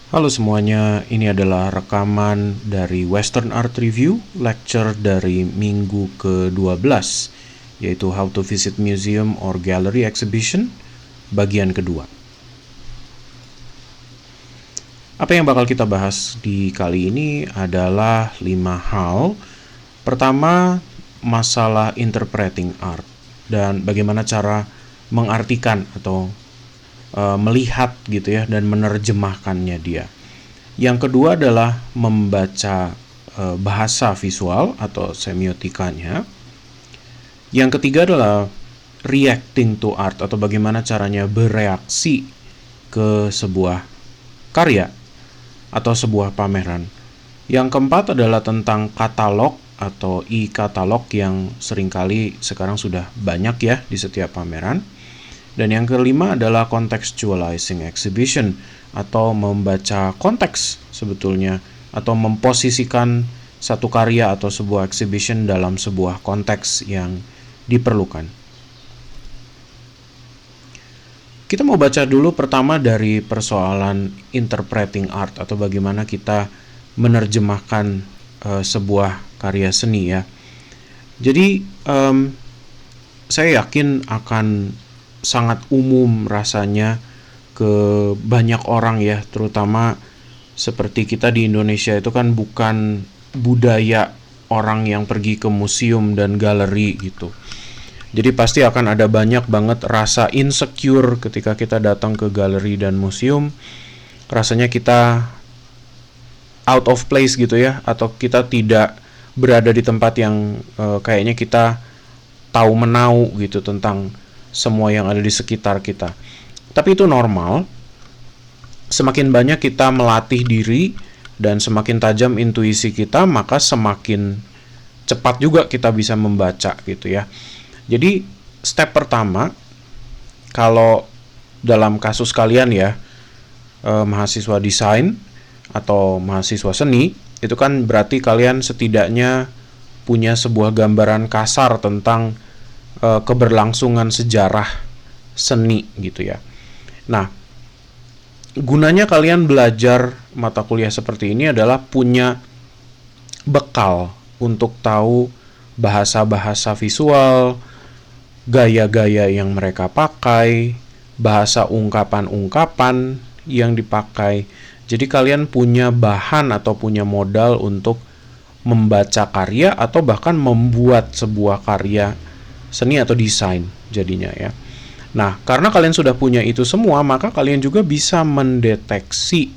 Halo semuanya, ini adalah rekaman dari Western Art Review, lecture dari minggu ke-12, yaitu How to Visit Museum or Gallery Exhibition, bagian kedua. Apa yang bakal kita bahas di kali ini adalah 5 hal. Pertama, masalah interpreting art, dan bagaimana cara mengartikan atau melihat gitu ya, dan menerjemahkannya dia. Yang kedua adalah membaca bahasa visual atau semiotikanya. Yang ketiga adalah reacting to art atau bagaimana caranya bereaksi ke sebuah karya atau sebuah pameran. Yang keempat adalah tentang katalog atau e-katalog yang seringkali sekarang sudah banyak ya di setiap pameran. Dan yang kelima adalah contextualizing exhibition atau membaca konteks sebetulnya, atau memposisikan satu karya atau sebuah exhibition dalam sebuah konteks yang diperlukan. Kita mau baca dulu pertama dari persoalan interpreting art atau bagaimana kita menerjemahkan sebuah karya seni ya. Jadi saya yakin akan sangat umum rasanya ke banyak orang ya, terutama seperti kita di Indonesia itu kan bukan budaya orang yang pergi ke museum dan galeri gitu. Jadi pasti akan ada banyak banget rasa insecure ketika kita datang ke galeri dan museum. Rasanya kita out of place gitu ya, atau kita tidak berada di tempat yang kayaknya kita tahu menau gitu tentang semua yang ada di sekitar kita. Tapi itu normal. Semakin banyak kita melatih diri dan semakin tajam intuisi kita, maka semakin cepat juga kita bisa membaca gitu ya. Jadi step pertama, kalau dalam kasus kalian ya, mahasiswa desain atau mahasiswa seni, itu kan berarti kalian setidaknya punya sebuah gambaran kasar tentang keberlangsungan sejarah seni gitu ya. Nah, gunanya kalian belajar mata kuliah seperti ini adalah punya bekal untuk tahu bahasa-bahasa visual, gaya-gaya yang mereka pakai, bahasa ungkapan-ungkapan yang dipakai. Jadi kalian punya bahan atau punya modal untuk membaca karya atau bahkan membuat sebuah karya seni atau desain jadinya ya. Nah, karena kalian sudah punya itu semua, maka kalian juga bisa mendeteksi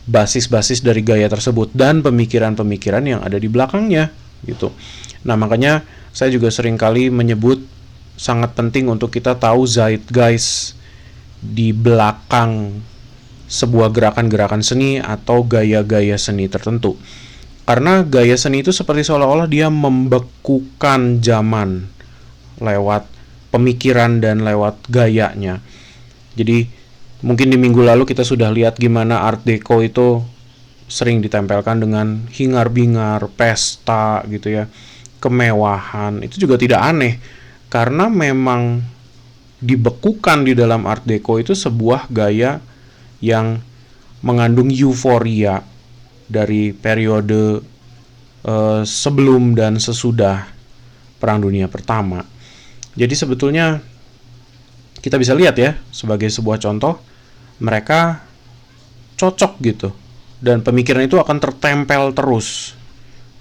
basis-basis dari gaya tersebut dan pemikiran-pemikiran yang ada di belakangnya gitu. Nah, makanya saya juga sering kali menyebut sangat penting untuk kita tahu zeitgeist di belakang sebuah gerakan-gerakan seni atau gaya-gaya seni tertentu. Karena gaya seni itu seperti seolah-olah dia membekukan zaman lewat pemikiran dan lewat gayanya. Jadi mungkin di minggu lalu kita sudah lihat gimana Art Deco itu sering ditempelkan dengan hingar-bingar, pesta gitu ya, kemewahan. Itu juga tidak aneh karena memang dibekukan di dalam Art Deco itu sebuah gaya yang mengandung euforia dari periode sebelum dan sesudah Perang Dunia Pertama. Jadi sebetulnya kita bisa lihat ya, sebagai sebuah contoh, mereka cocok gitu. Dan pemikiran itu akan tertempel terus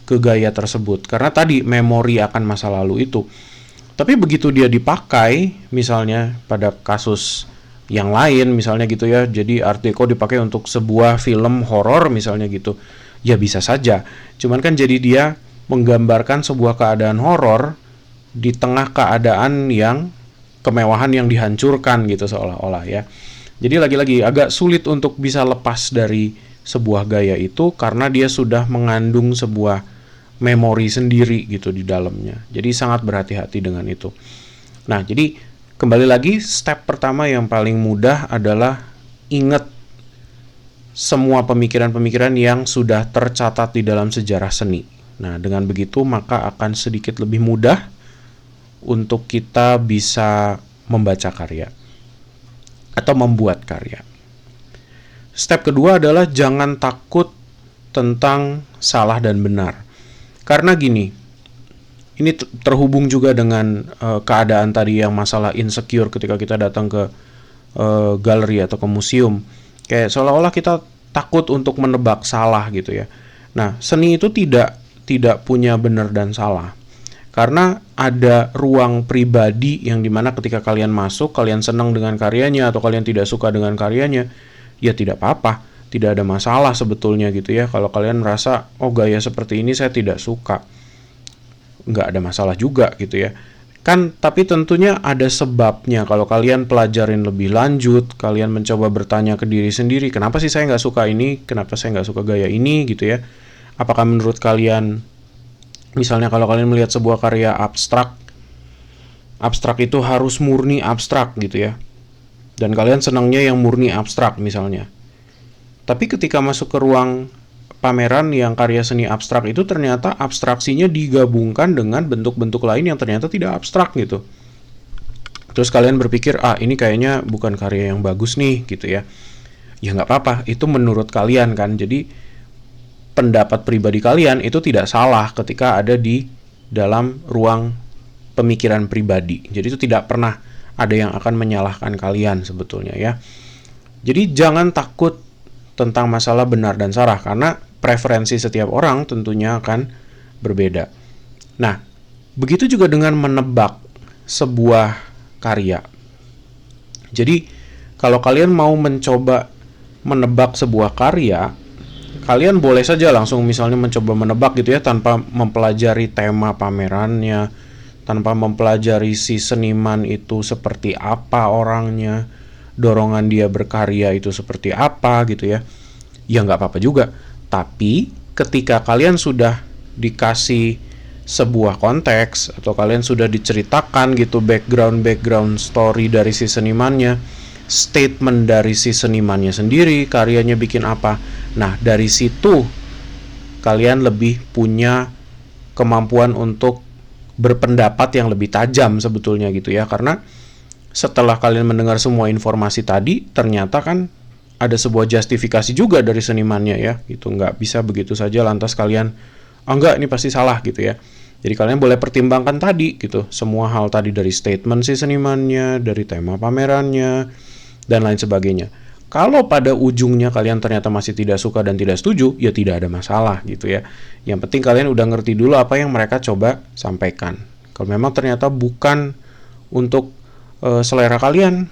ke gaya tersebut. Karena tadi memori akan masa lalu itu. Tapi begitu dia dipakai, misalnya pada kasus yang lain misalnya gitu ya, jadi Art Deco dipakai untuk sebuah film horor misalnya gitu, ya bisa saja. Cuman kan jadi dia menggambarkan sebuah keadaan horor di tengah keadaan yang kemewahan yang dihancurkan gitu seolah-olah ya. Jadi lagi-lagi agak sulit untuk bisa lepas dari sebuah gaya itu karena dia sudah mengandung sebuah memori sendiri gitu di dalamnya. Jadi sangat berhati-hati dengan itu. Nah, jadi kembali lagi, step pertama yang paling mudah adalah ingat semua pemikiran-pemikiran yang sudah tercatat di dalam sejarah seni. Nah, dengan begitu maka akan sedikit lebih mudah untuk kita bisa membaca karya atau membuat karya. Step kedua adalah jangan takut tentang salah dan benar. Karena gini, ini terhubung juga dengan keadaan tadi yang masalah insecure ketika kita datang ke galeri atau ke museum. Kayak seolah-olah kita takut untuk menebak salah gitu ya. Nah, seni itu tidak punya benar dan salah. Karena ada ruang pribadi yang dimana ketika kalian masuk, kalian senang dengan karyanya atau kalian tidak suka dengan karyanya, ya tidak apa-apa, tidak ada masalah sebetulnya gitu ya. Kalau kalian merasa, oh gaya seperti ini saya tidak suka, nggak ada masalah juga gitu ya. Kan, tapi tentunya ada sebabnya. Kalau kalian pelajarin lebih lanjut, kalian mencoba bertanya ke diri sendiri, kenapa sih saya nggak suka ini, kenapa saya nggak suka gaya ini gitu ya. Apakah menurut kalian, misalnya kalau kalian melihat sebuah karya abstrak itu harus murni abstrak gitu ya. Dan kalian senangnya yang murni abstrak misalnya. Tapi ketika masuk ke ruang pameran yang karya seni abstrak itu ternyata abstraksinya digabungkan dengan bentuk-bentuk lain yang ternyata tidak abstrak gitu. Terus kalian berpikir, ini kayaknya bukan karya yang bagus nih gitu ya. Ya nggak apa-apa, itu menurut kalian kan. Jadi pendapat pribadi kalian itu tidak salah ketika ada di dalam ruang pemikiran pribadi. Jadi itu tidak pernah ada yang akan menyalahkan kalian sebetulnya ya. Jadi jangan takut tentang masalah benar dan salah, karena preferensi setiap orang tentunya akan berbeda. Nah, begitu juga dengan menebak sebuah karya. Jadi, kalau kalian mau mencoba menebak sebuah karya, kalian boleh saja langsung misalnya mencoba menebak gitu ya, tanpa mempelajari tema pamerannya, tanpa mempelajari si seniman itu seperti apa orangnya, dorongan dia berkarya itu seperti apa gitu ya. Ya nggak apa-apa juga. Tapi ketika kalian sudah dikasih sebuah konteks atau kalian sudah diceritakan gitu background story dari si senimannya, statement dari si senimannya sendiri, karyanya bikin apa. Nah, dari situ kalian lebih punya kemampuan untuk berpendapat yang lebih tajam sebetulnya gitu ya. Karena setelah kalian mendengar semua informasi tadi, ternyata kan ada sebuah justifikasi juga dari senimannya ya, gitu. Nggak bisa begitu saja lantas kalian, enggak ini pasti salah gitu ya. Jadi kalian boleh pertimbangkan tadi gitu, semua hal tadi dari statement si senimannya, dari tema pamerannya, dan lain sebagainya. Kalau pada ujungnya kalian ternyata masih tidak suka dan tidak setuju, ya tidak ada masalah gitu ya. Yang penting kalian udah ngerti dulu apa yang mereka coba sampaikan. Kalau memang ternyata bukan untuk selera kalian,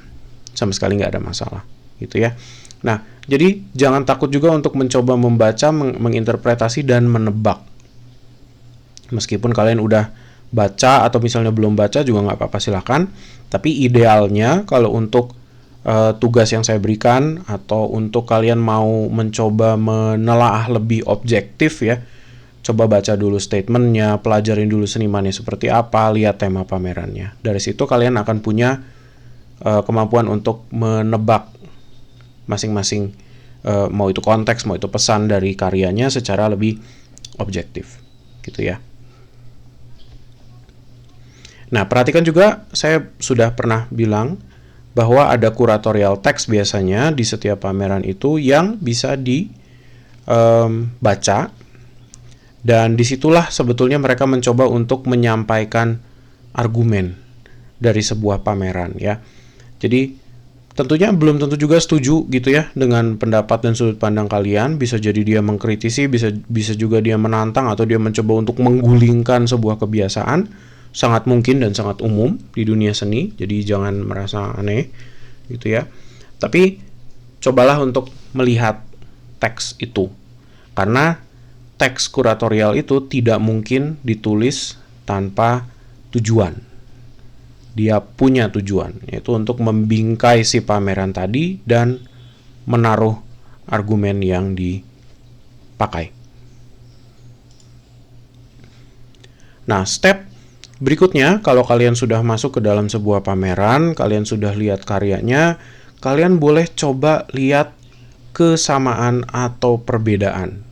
sama sekali nggak ada masalah gitu ya. Nah, jadi jangan takut juga untuk mencoba membaca, menginterpretasi, dan menebak. Meskipun kalian udah baca atau misalnya belum baca juga nggak apa-apa, silakan. Tapi idealnya kalau untuk tugas yang saya berikan atau untuk kalian mau mencoba menelaah lebih objektif ya, coba baca dulu statementnya, pelajarin dulu senimannya seperti apa, lihat tema pamerannya. Dari situ kalian akan punya kemampuan untuk menebak masing-masing, mau itu konteks, mau itu pesan dari karyanya secara lebih objektif gitu ya. Nah, perhatikan juga, saya sudah pernah bilang bahwa ada kuratorial text biasanya di setiap pameran itu yang bisa dibaca, dan disitulah sebetulnya mereka mencoba untuk menyampaikan argumen dari sebuah pameran ya. Jadi tentunya belum tentu juga setuju gitu ya dengan pendapat dan sudut pandang kalian. Bisa jadi dia mengkritisi, bisa juga dia menantang atau dia mencoba untuk menggulingkan sebuah kebiasaan. Sangat mungkin dan sangat umum di dunia seni, jadi jangan merasa aneh gitu ya. Tapi cobalah untuk melihat teks itu, karena teks kuratorial itu tidak mungkin ditulis tanpa tujuan. Dia punya tujuan, yaitu untuk membingkai si pameran tadi dan menaruh argumen yang dipakai. Nah, step berikutnya, kalau kalian sudah masuk ke dalam sebuah pameran, kalian sudah lihat karyanya, kalian boleh coba lihat kesamaan atau perbedaan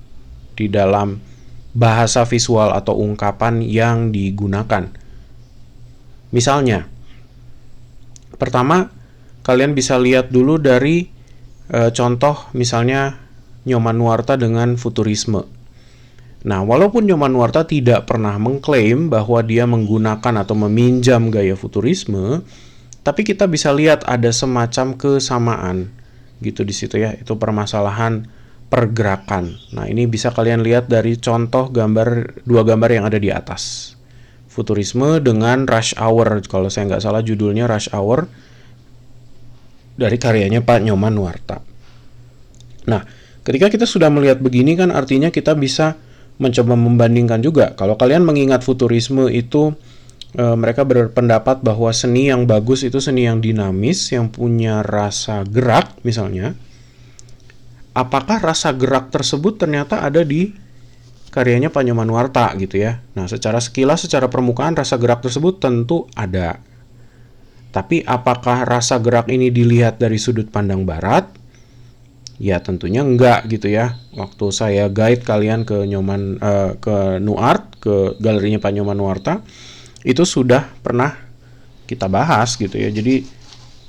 di dalam bahasa visual atau ungkapan yang digunakan. Misalnya, pertama, kalian bisa lihat dulu dari contoh misalnya Nyoman Nuarta dengan futurisme. Nah, walaupun Nyoman Nuarta tidak pernah mengklaim bahwa dia menggunakan atau meminjam gaya futurisme, tapi kita bisa lihat ada semacam kesamaan gitu di situ ya. Itu permasalahan pergerakan. Nah, ini bisa kalian lihat dari contoh dua gambar yang ada di atas. Futurisme dengan Rush Hour, kalau saya nggak salah judulnya Rush Hour, dari karyanya Pak Nyoman Nuarta. Nah, ketika kita sudah melihat begini kan artinya kita bisa mencoba membandingkan juga. Kalau kalian mengingat futurisme itu mereka berpendapat bahwa seni yang bagus itu seni yang dinamis, yang punya rasa gerak misalnya. Apakah rasa gerak tersebut ternyata ada di karyanya Pak Nyoman Nuarta gitu ya. Nah, secara sekilas, secara permukaan rasa gerak tersebut tentu ada. Tapi apakah rasa gerak ini dilihat dari sudut pandang barat? Ya tentunya enggak gitu ya. Waktu saya guide kalian ke Nuart, ke galerinya Pak Nyoman Nuarta, itu sudah pernah kita bahas gitu ya. Jadi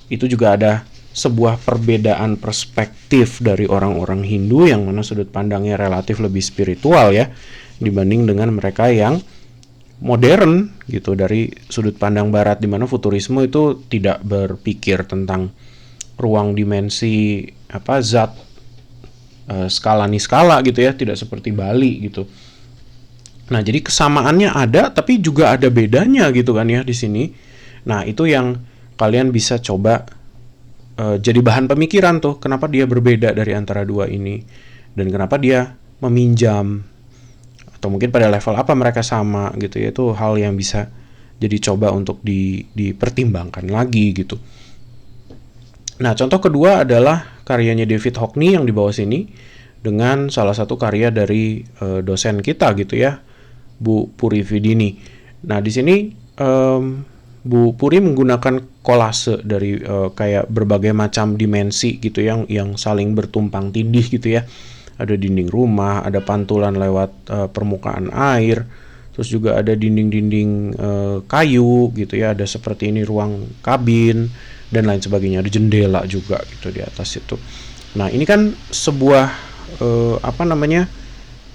itu juga ada sebuah perbedaan perspektif dari orang-orang Hindu yang mana sudut pandangnya relatif lebih spiritual ya dibanding dengan mereka yang modern gitu dari sudut pandang barat, di mana futurisme itu tidak berpikir tentang ruang dimensi zat skala niskala gitu ya, tidak seperti Bali gitu. Nah, jadi kesamaannya ada tapi juga ada bedanya gitu kan ya di sini. Nah, itu yang kalian bisa coba jadi bahan pemikiran tuh, kenapa dia berbeda dari antara dua ini dan kenapa dia meminjam, atau mungkin pada level apa mereka sama gitu ya. Itu hal yang bisa jadi coba untuk dipertimbangkan lagi gitu. Nah, contoh kedua adalah karyanya David Hockney yang di bawah sini dengan salah satu karya dari dosen kita gitu ya, Bu Puri Vidini. Nah, di sini Bu Puri menggunakan kolase dari kayak berbagai macam dimensi gitu yang saling bertumpang tindih gitu ya. Ada dinding rumah, ada pantulan lewat permukaan air, terus juga ada dinding-dinding kayu gitu ya, ada seperti ini ruang kabin dan lain sebagainya, ada jendela juga gitu di atas itu. Nah, ini kan sebuah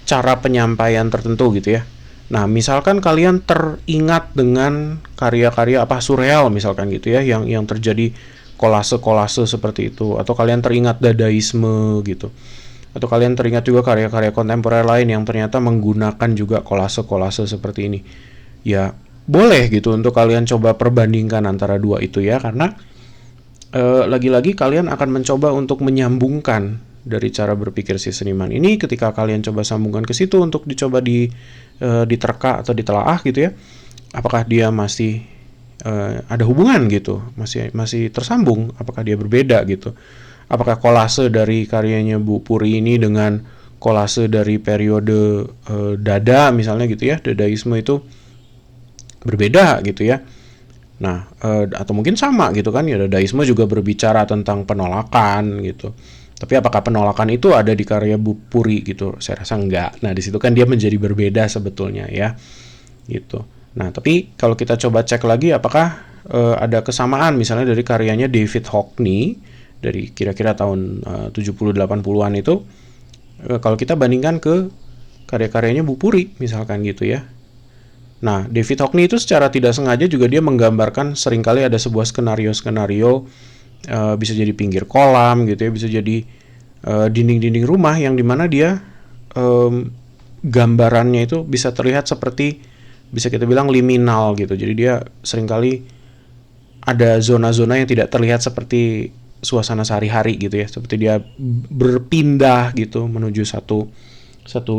cara penyampaian tertentu gitu ya. Nah, misalkan kalian teringat dengan karya-karya surreal misalkan gitu ya, yang terjadi kolase-kolase seperti itu, atau kalian teringat dadaisme gitu, atau kalian teringat juga karya-karya kontemporer lain yang ternyata menggunakan juga kolase-kolase seperti ini. Ya, boleh gitu untuk kalian coba perbandingkan antara dua itu ya, karena lagi-lagi kalian akan mencoba untuk menyambungkan dari cara berpikir si seniman ini. Ketika kalian coba sambungkan ke situ untuk dicoba diterka atau ditelaah gitu ya, apakah dia masih ada hubungan gitu, masih tersambung, apakah dia berbeda gitu, apakah kolase dari karyanya Bu Puri ini dengan kolase dari periode Dada misalnya gitu ya, Dadaisme itu berbeda gitu ya. Nah, atau mungkin sama gitu kan ya, Dadaisme juga berbicara tentang penolakan gitu. Tapi apakah penolakan itu ada di karya Bu Puri gitu? Saya rasa enggak. Nah, di situ kan dia menjadi berbeda sebetulnya ya. Gitu. Nah, tapi kalau kita coba cek lagi apakah ada kesamaan misalnya dari karyanya David Hockney dari kira-kira tahun 70-80-an itu, kalau kita bandingkan ke karya-karyanya Bu Puri misalkan gitu ya. Nah, David Hockney itu secara tidak sengaja juga dia menggambarkan seringkali ada sebuah skenario-skenario, bisa jadi pinggir kolam gitu ya, bisa jadi dinding-dinding rumah yang dimana dia gambarannya itu bisa terlihat seperti, bisa kita bilang liminal gitu. Jadi dia seringkali ada zona-zona yang tidak terlihat seperti suasana sehari-hari gitu ya, seperti dia berpindah gitu menuju satu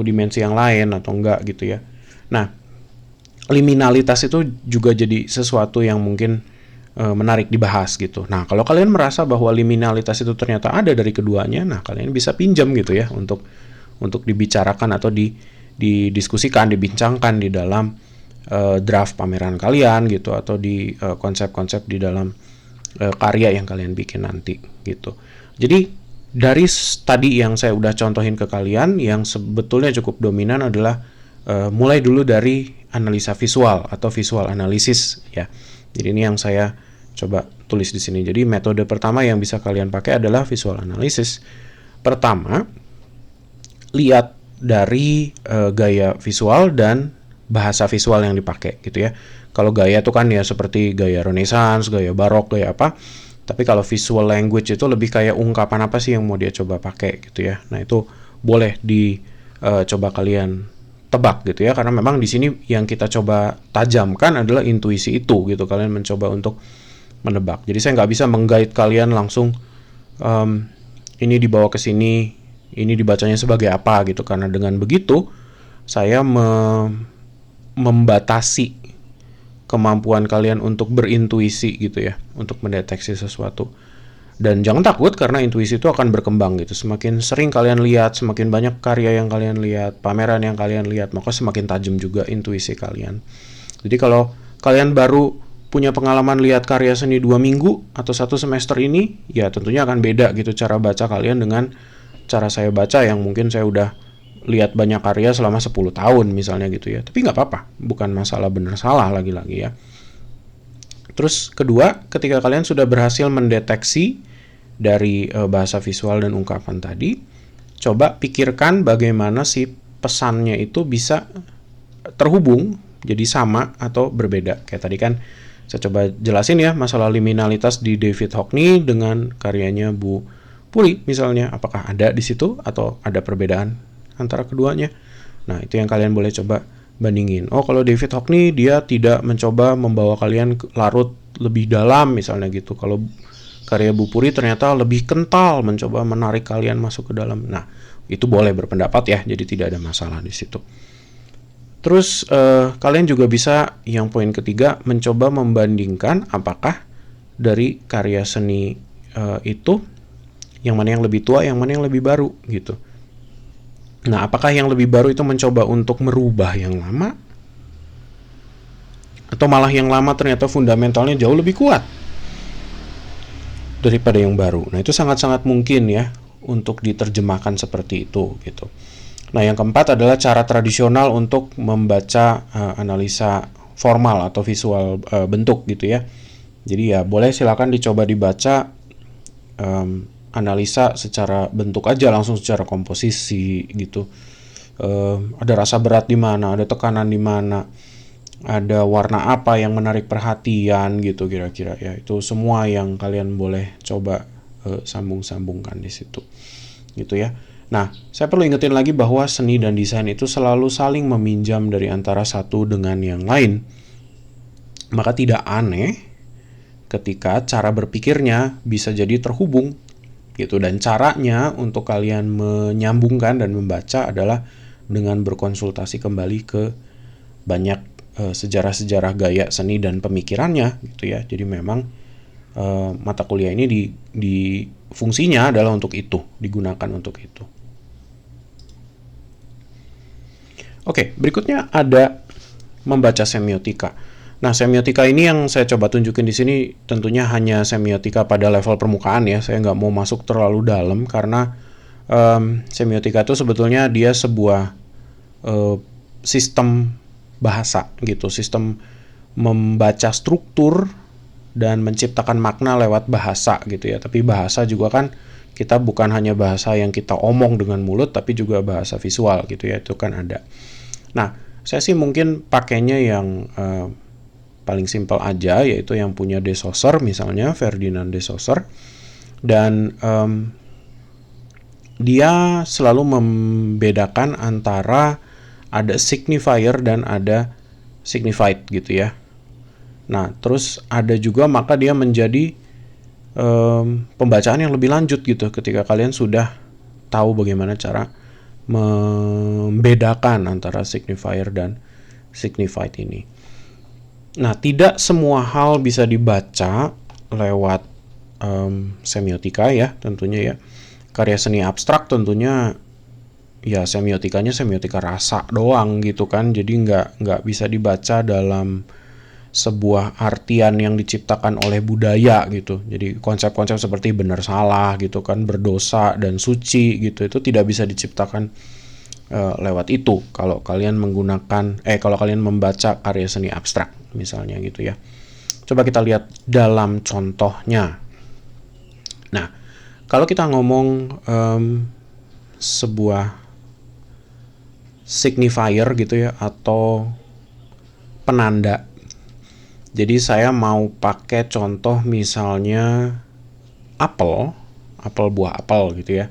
dimensi yang lain atau enggak gitu ya. Nah, liminalitas itu juga jadi sesuatu yang mungkin menarik dibahas gitu. Nah, kalau kalian merasa bahwa liminalitas itu ternyata ada dari keduanya, nah kalian bisa pinjam gitu ya untuk dibicarakan atau didiskusikan, dibincangkan di dalam draft pameran kalian gitu, atau di konsep-konsep di dalam karya yang kalian bikin nanti gitu. Jadi dari tadi yang saya udah contohin ke kalian, yang sebetulnya cukup dominan adalah mulai dulu dari analisa visual atau visual analisis ya. Jadi ini yang saya coba tulis di sini. Jadi metode pertama yang bisa kalian pakai adalah visual analysis. Pertama, lihat dari gaya visual dan bahasa visual yang dipakai gitu ya. Kalau gaya itu kan ya seperti gaya Renaissance, gaya Barok, gaya apa. Tapi kalau visual language itu lebih kayak ungkapan apa sih yang mau dia coba pakai gitu ya. Nah itu boleh coba kalian tebak gitu ya, karena memang di sini yang kita coba tajamkan adalah intuisi itu gitu. Kalian mencoba untuk menebak. Jadi saya nggak bisa menggait kalian langsung ini dibawa ke sini, ini dibacanya sebagai apa gitu, karena dengan begitu saya membatasi kemampuan kalian untuk berintuisi gitu ya, untuk mendeteksi sesuatu. Dan jangan takut karena intuisi itu akan berkembang gitu. Semakin sering kalian lihat, semakin banyak karya yang kalian lihat, pameran yang kalian lihat, maka semakin tajam juga intuisi kalian. Jadi kalau kalian baru punya pengalaman lihat karya seni 2 minggu atau 1 semester ini, ya tentunya akan beda gitu cara baca kalian dengan cara saya baca yang mungkin saya udah lihat banyak karya selama 10 tahun misalnya gitu ya. Tapi nggak apa-apa, bukan masalah benar salah lagi-lagi ya. Terus kedua, ketika kalian sudah berhasil mendeteksi dari bahasa visual dan ungkapan tadi, coba pikirkan bagaimana si pesannya itu bisa terhubung, jadi sama atau berbeda. Kayak tadi kan saya coba jelasin ya masalah liminalitas di David Hockney dengan karyanya Bu Puri misalnya. Apakah ada di situ atau ada perbedaan antara keduanya? Nah, itu yang kalian boleh coba bandingin. Oh, kalau David Hockney dia tidak mencoba membawa kalian larut lebih dalam misalnya gitu. Kalau karya Bu Puri ternyata lebih kental, mencoba menarik kalian masuk ke dalam. Nah, itu boleh berpendapat ya. Jadi tidak ada masalah di situ. Terus kalian juga bisa yang poin ketiga mencoba membandingkan apakah dari karya seni itu yang mana yang lebih tua, yang mana yang lebih baru gitu. Nah, apakah yang lebih baru itu mencoba untuk merubah yang lama? Atau malah yang lama ternyata fundamentalnya jauh lebih kuat daripada yang baru? Nah, itu sangat-sangat mungkin ya untuk diterjemahkan seperti itu gitu. Nah, yang keempat adalah cara tradisional untuk membaca analisa formal atau visual bentuk gitu ya. Jadi ya boleh silakan dicoba dibaca analisa secara bentuk aja, langsung secara komposisi gitu. Ada rasa berat di mana, ada tekanan di mana, ada warna apa yang menarik perhatian gitu kira-kira ya. Itu semua yang kalian boleh coba sambung-sambungkan di situ gitu ya. Nah, saya perlu ingetin lagi bahwa seni dan desain itu selalu saling meminjam dari antara satu dengan yang lain. Maka tidak aneh ketika cara berpikirnya bisa jadi terhubung gitu, dan caranya untuk kalian menyambungkan dan membaca adalah dengan berkonsultasi kembali ke banyak sejarah-sejarah gaya seni dan pemikirannya gitu ya. Jadi memang mata kuliah ini di fungsinya adalah untuk itu, digunakan untuk itu. Oke, berikutnya ada membaca semiotika. Nah, semiotika ini yang saya coba tunjukin di sini tentunya hanya semiotika pada level permukaan ya. Saya nggak mau masuk terlalu dalam karena semiotika itu sebetulnya dia sebuah sistem bahasa gitu, sistem membaca struktur dan menciptakan makna lewat bahasa gitu ya. Tapi bahasa juga kan kita bukan hanya bahasa yang kita omong dengan mulut, tapi juga bahasa visual gitu ya, itu kan ada. Nah, saya sih mungkin pakainya yang paling simpel aja, yaitu yang punya De Saussure misalnya, Ferdinand De Saussure. Dan dia selalu membedakan antara ada signifier dan ada signified gitu ya. Nah, terus ada juga maka dia menjadi pembacaan yang lebih lanjut gitu ketika kalian sudah tahu bagaimana cara membedakan antara signifier dan signified ini. Nah, tidak semua hal bisa dibaca lewat semiotika ya, tentunya ya. Karya seni abstrak tentunya ya semiotikanya semiotika rasa doang gitu kan. Jadi nggak bisa dibaca dalam sebuah artian yang diciptakan oleh budaya gitu. Jadi konsep-konsep seperti benar salah gitu kan, berdosa dan suci gitu, itu tidak bisa diciptakan lewat itu kalau kalian membaca karya seni abstrak misalnya gitu ya. Coba kita lihat dalam contohnya. Nah, kalau kita ngomong sebuah signifier gitu ya, atau penanda. Jadi saya mau pakai contoh misalnya apel buah apel gitu ya.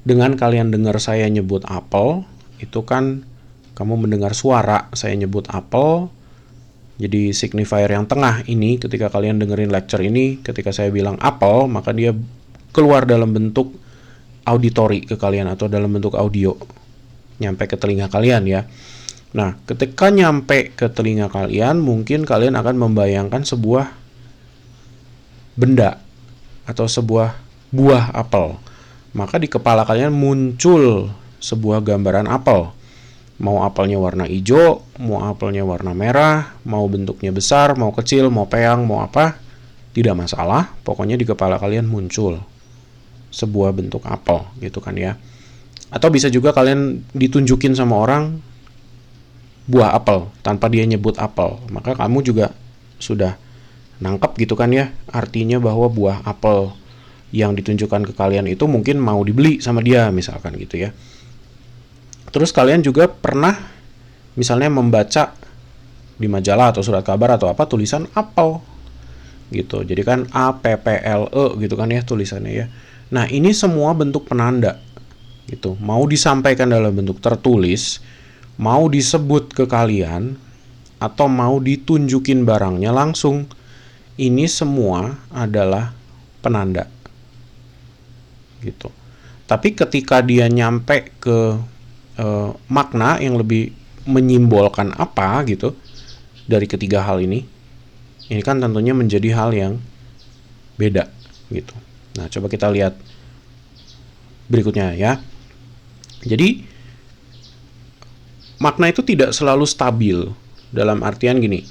Dengan kalian dengar saya nyebut apel, itu kan kamu mendengar suara saya nyebut apel. Jadi signifier yang tengah ini, ketika kalian dengerin lecture ini, ketika saya bilang apel, maka dia keluar dalam bentuk auditory ke kalian atau dalam bentuk audio, nyampe ke telinga kalian ya. Nah, ketika nyampe ke telinga kalian, mungkin kalian akan membayangkan sebuah benda atau sebuah buah apel. Maka di kepala kalian muncul sebuah gambaran apel. Mau apelnya warna hijau, mau apelnya warna merah, mau bentuknya besar, mau kecil, mau peyang, mau apa, tidak masalah. Pokoknya di kepala kalian muncul sebuah bentuk apel gitu kan ya. Atau bisa juga kalian ditunjukin sama orang buah apel tanpa dia nyebut apel, maka kamu juga sudah nangkep gitu kan ya, artinya bahwa buah apel yang ditunjukkan ke kalian itu mungkin mau dibeli sama dia misalkan gitu ya. Terus kalian juga pernah misalnya membaca di majalah atau surat kabar atau apa tulisan apel gitu, jadi kan APPLE gitu kan ya tulisannya ya. Nah, ini semua bentuk penanda gitu, mau disampaikan dalam bentuk tertulis, mau disebut ke kalian, atau mau ditunjukin barangnya langsung, ini semua adalah penanda gitu. Tapi ketika dia nyampe ke makna yang lebih menyimbolkan apa gitu dari ketiga hal ini kan tentunya menjadi hal yang beda gitu. Nah, coba kita lihat berikutnya ya. Jadi makna itu tidak selalu stabil, dalam artian gini,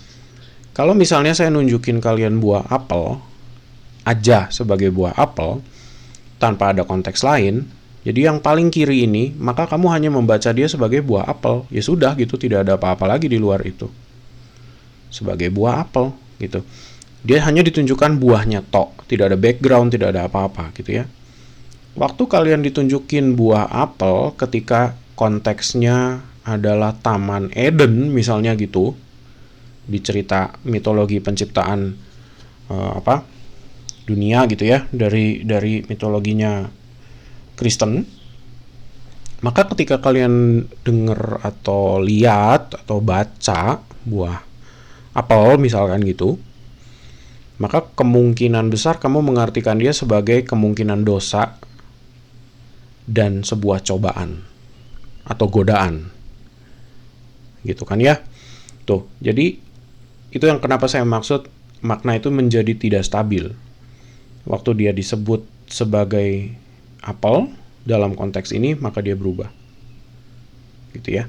kalau misalnya saya nunjukin kalian buah apel aja sebagai buah apel tanpa ada konteks lain, jadi yang paling kiri ini, maka kamu hanya membaca dia sebagai buah apel, ya sudah gitu, tidak ada apa-apa lagi di luar itu sebagai buah apel gitu. Dia hanya ditunjukkan buahnya tok, tidak ada background, tidak ada apa-apa gitu ya. Waktu kalian ditunjukin buah apel ketika konteksnya adalah Taman Eden misalnya gitu, di cerita mitologi penciptaan dunia gitu ya, dari mitologinya Kristen, maka ketika kalian dengar atau lihat atau baca buah apel misalkan gitu, maka kemungkinan besar kamu mengartikan dia sebagai kemungkinan dosa dan sebuah cobaan atau godaan gitu kan ya. Tuh, jadi itu yang kenapa saya maksud makna itu menjadi tidak stabil waktu dia disebut sebagai apel dalam konteks ini, maka dia berubah gitu ya.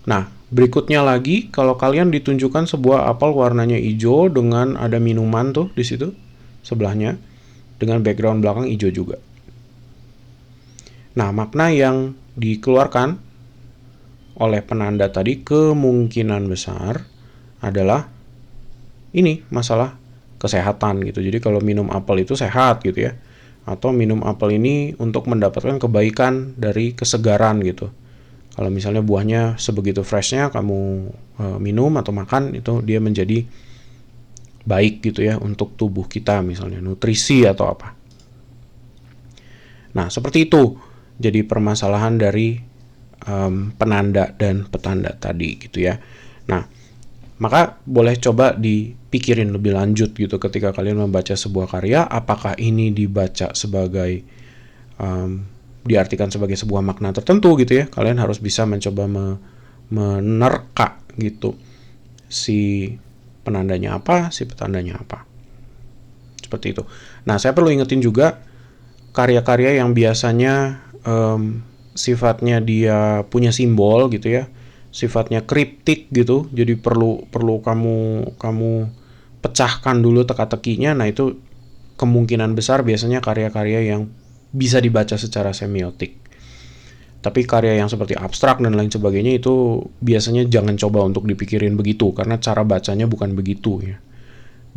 Nah, berikutnya lagi, kalau kalian ditunjukkan sebuah apel warnanya hijau dengan ada minuman tuh di situ sebelahnya dengan background belakang hijau juga. Nah, makna yang dikeluarkan oleh penanda tadi kemungkinan besar adalah ini masalah kesehatan gitu. Jadi kalau minum apel itu sehat gitu ya. Atau minum apel ini untuk mendapatkan kebaikan dari kesegaran gitu. Kalau misalnya buahnya sebegitu freshnya kamu minum atau makan, itu dia menjadi baik gitu ya untuk tubuh kita, misalnya nutrisi atau apa. Nah, seperti itu jadi permasalahan dari penanda dan petanda tadi gitu ya. Nah, maka boleh coba dipikirin lebih lanjut gitu ketika kalian membaca sebuah karya, apakah ini dibaca sebagai diartikan sebagai sebuah makna tertentu gitu ya. Kalian harus bisa mencoba menerka gitu si penandanya apa, si petandanya apa. Seperti itu. Nah, saya perlu ingetin juga karya-karya yang biasanya sifatnya dia punya simbol gitu ya, sifatnya kriptik gitu, jadi perlu kamu pecahkan dulu teka-tekinya. Nah, itu kemungkinan besar biasanya karya-karya yang bisa dibaca secara semiotik. Tapi karya yang seperti abstrak dan lain sebagainya itu biasanya jangan coba untuk dipikirin begitu, karena cara bacanya bukan begitu ya.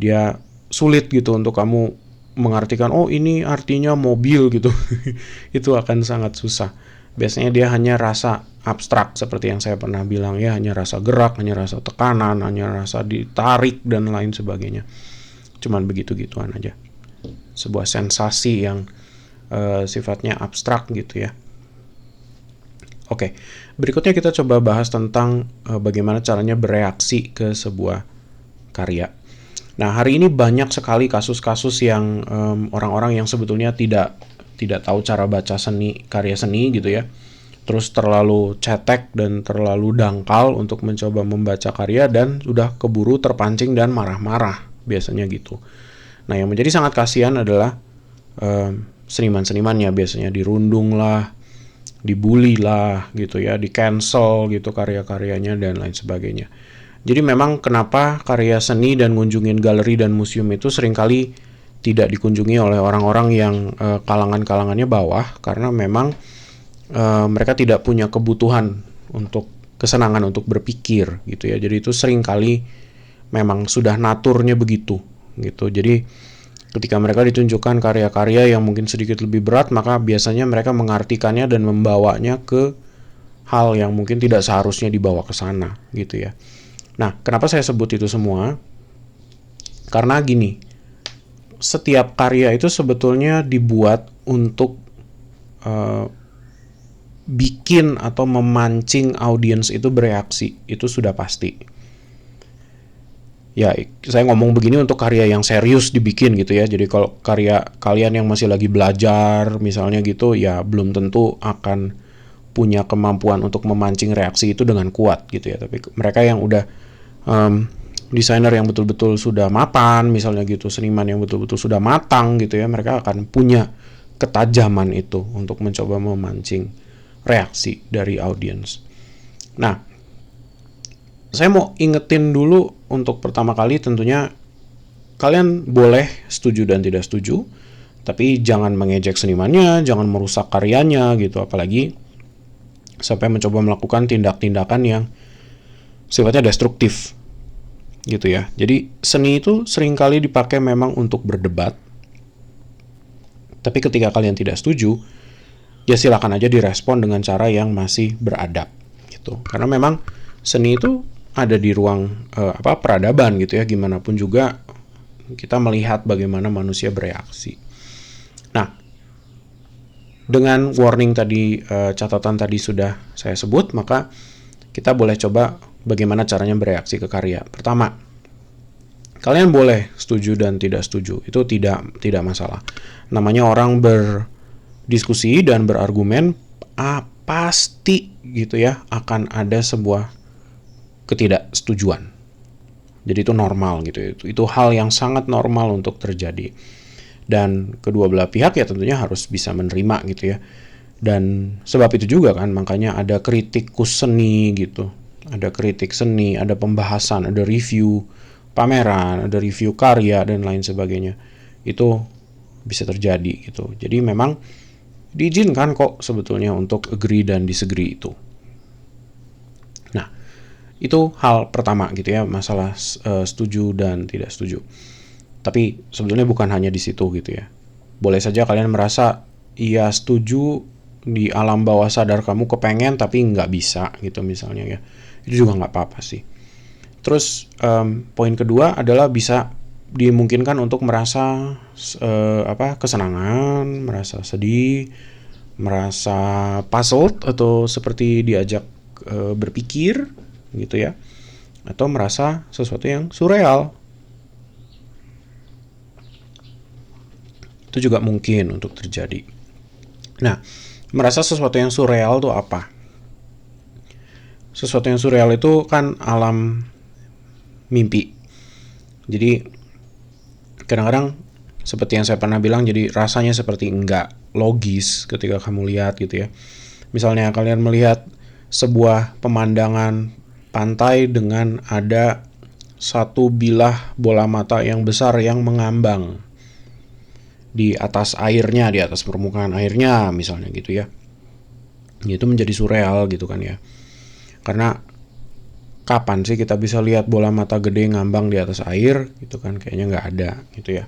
dia sulit gitu untuk kamu mengartikan, oh ini artinya mobil gitu. Itu akan sangat susah. Biasanya dia hanya rasa abstrak seperti yang saya pernah bilang ya, hanya rasa gerak, hanya rasa tekanan, hanya rasa ditarik dan lain sebagainya. Cuman begitu-gituan aja. Sebuah sensasi yang sifatnya abstrak gitu ya. Oke, berikutnya kita coba bahas tentang bagaimana caranya bereaksi ke sebuah karya. Nah, hari ini banyak sekali kasus-kasus yang orang-orang yang sebetulnya tidak tahu cara baca karya seni gitu ya. Terus terlalu cetek dan terlalu dangkal untuk mencoba membaca karya dan sudah keburu terpancing dan marah-marah biasanya gitu. Nah, yang menjadi sangat kasihan adalah seniman-senimannya, biasanya dirundung lah, dibully lah gitu ya, di cancel gitu karya-karyanya dan lain sebagainya. Jadi memang kenapa karya seni dan ngunjungin galeri dan museum itu seringkali tidak dikunjungi oleh orang-orang yang kalangan-kalangannya bawah, karena memang mereka tidak punya kebutuhan untuk kesenangan untuk berpikir gitu ya. Jadi itu seringkali memang sudah naturnya begitu gitu. Jadi ketika mereka ditunjukkan karya-karya yang mungkin sedikit lebih berat, maka biasanya mereka mengartikannya dan membawanya ke hal yang mungkin tidak seharusnya dibawa ke sana gitu ya. Nah, kenapa saya sebut itu semua? Karena gini, setiap karya itu sebetulnya dibuat untuk bikin atau memancing audiens itu bereaksi, itu sudah pasti. Ya, saya ngomong begini untuk karya yang serius dibikin gitu ya. Jadi kalau karya kalian yang masih lagi belajar misalnya gitu, ya belum tentu akan punya kemampuan untuk memancing reaksi itu dengan kuat gitu ya. Tapi mereka yang udah desainer yang betul-betul sudah mapan misalnya gitu, seniman yang betul-betul sudah matang gitu ya, mereka akan punya ketajaman itu untuk mencoba memancing reaksi dari audiens. Nah, saya mau ingetin dulu untuk pertama kali, tentunya kalian boleh setuju dan tidak setuju, tapi jangan mengejek senimannya, jangan merusak karyanya gitu, apalagi sampai mencoba melakukan tindak-tindakan yang sifatnya destruktif gitu ya. Jadi seni itu seringkali dipakai memang untuk berdebat, tapi ketika kalian tidak setuju, ya silakan aja direspon dengan cara yang masih beradab gitu. Karena memang seni itu ada di ruang peradaban gitu ya, gimana pun juga kita melihat bagaimana manusia bereaksi. Nah, dengan warning tadi, catatan tadi sudah saya sebut, maka kita boleh coba bagaimana caranya bereaksi ke karya. Pertama, kalian boleh setuju dan tidak setuju, itu tidak masalah. Namanya orang berdiskusi dan berargumen, pasti gitu ya akan ada sebuah ketidaksetujuan. Jadi itu normal gitu. Itu hal yang sangat normal untuk terjadi. Dan kedua belah pihak ya tentunya harus bisa menerima gitu ya. Dan sebab itu juga kan makanya ada kritikus seni gitu. Ada kritik seni, ada pembahasan, ada review pameran, ada review karya dan lain sebagainya. Itu bisa terjadi gitu. Jadi memang diizinkan kok sebetulnya untuk agree dan disagree itu. Nah, itu hal pertama gitu ya, masalah setuju dan tidak setuju. Tapi sebetulnya bukan hanya di situ gitu ya. Boleh saja kalian merasa iya setuju, di alam bawah sadar kamu kepengen tapi nggak bisa gitu misalnya ya. Itu juga nggak apa-apa sih. Terus poin kedua adalah bisa dimungkinkan untuk merasa kesenangan, merasa sedih, merasa puzzled atau seperti diajak berpikir gitu ya, atau merasa sesuatu yang surreal. Itu juga mungkin untuk terjadi. Nah, merasa sesuatu yang surreal itu apa? Sesuatu yang surreal itu kan alam mimpi. Jadi kadang-kadang seperti yang saya pernah bilang, jadi rasanya seperti enggak logis ketika kamu lihat gitu ya. Misalnya kalian melihat sebuah pemandangan pantai dengan ada satu bilah bola mata yang besar yang mengambang di atas airnya, di atas permukaan airnya misalnya gitu ya. Itu menjadi surreal gitu kan ya. Karena Kapan sih kita bisa lihat bola mata gede ngambang di atas air gitu kan, kayaknya nggak ada gitu ya.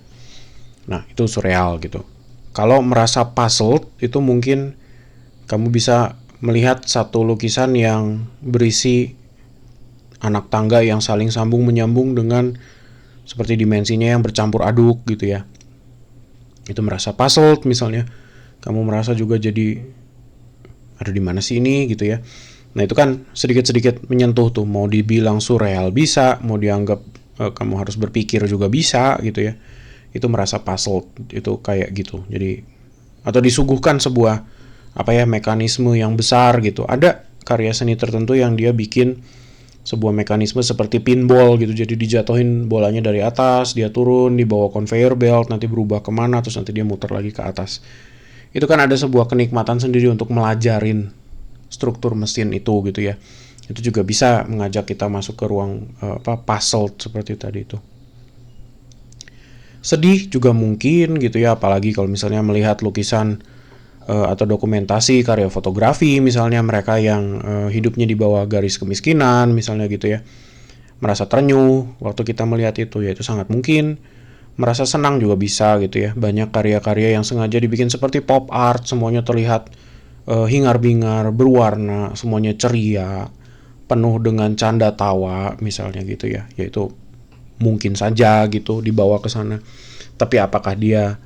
Nah itu surreal gitu. Kalau merasa puzzled itu mungkin kamu bisa melihat satu lukisan yang berisi anak tangga yang saling sambung menyambung dengan seperti dimensinya yang bercampur aduk gitu ya. Itu merasa puzzled misalnya. Kamu merasa juga jadi ada di mana sih ini gitu ya. Nah itu kan sedikit-sedikit menyentuh tuh, mau dibilang surreal bisa, mau dianggap kamu harus berpikir juga bisa gitu ya. Itu merasa puzzled, itu kayak gitu. Jadi atau disuguhkan sebuah apa ya mekanisme yang besar gitu. Ada karya seni tertentu yang dia bikin sebuah mekanisme seperti pinball gitu, jadi dijatuhin bolanya dari atas, dia turun, dibawa conveyor belt, nanti berubah kemana, terus nanti dia muter lagi ke atas. Itu kan ada sebuah kenikmatan sendiri untuk melajarin struktur mesin itu gitu ya. Itu juga bisa mengajak kita masuk ke ruang puzzle seperti tadi itu. Sedih juga mungkin gitu ya, apalagi kalau misalnya melihat lukisan atau dokumentasi karya fotografi misalnya, mereka yang hidupnya di bawah garis kemiskinan misalnya gitu ya, merasa terenyuh waktu kita melihat itu, ya itu sangat mungkin. Merasa senang juga bisa gitu ya, banyak karya-karya yang sengaja dibikin seperti pop art, semuanya terlihat hingar-bingar, berwarna, semuanya ceria, penuh dengan canda tawa misalnya gitu ya, yaitu mungkin saja gitu dibawa ke sana. Tapi apakah dia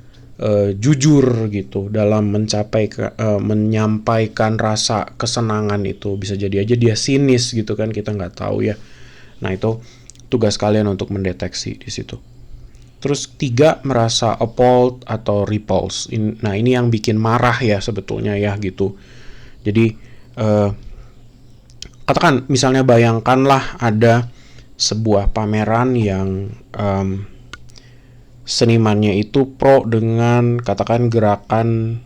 jujur gitu dalam menyampaikan rasa kesenangan itu? Bisa jadi aja dia sinis gitu kan, kita nggak tahu ya. Nah itu tugas kalian untuk mendeteksi di situ. Terus 3, merasa appalled atau repulsed. Nah ini yang bikin marah ya sebetulnya ya gitu. Jadi katakan misalnya bayangkanlah ada sebuah pameran yang senimannya itu pro dengan katakan gerakan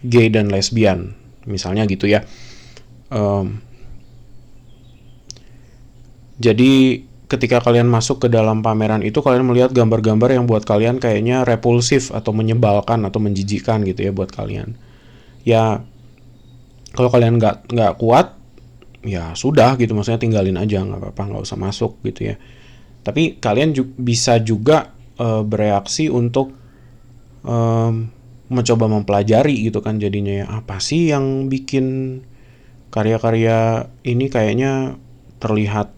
gay dan lesbian misalnya gitu ya. Jadi ketika kalian masuk ke dalam pameran itu, kalian melihat gambar-gambar yang buat kalian kayaknya repulsif atau menyebalkan atau menjijikkan gitu ya buat kalian. Ya kalau kalian nggak kuat ya sudah gitu, maksudnya tinggalin aja, nggak apa-apa, nggak usah masuk gitu ya. Tapi kalian bisa juga bereaksi untuk mencoba mempelajari gitu kan, jadinya ya apa sih yang bikin karya-karya ini kayaknya terlihat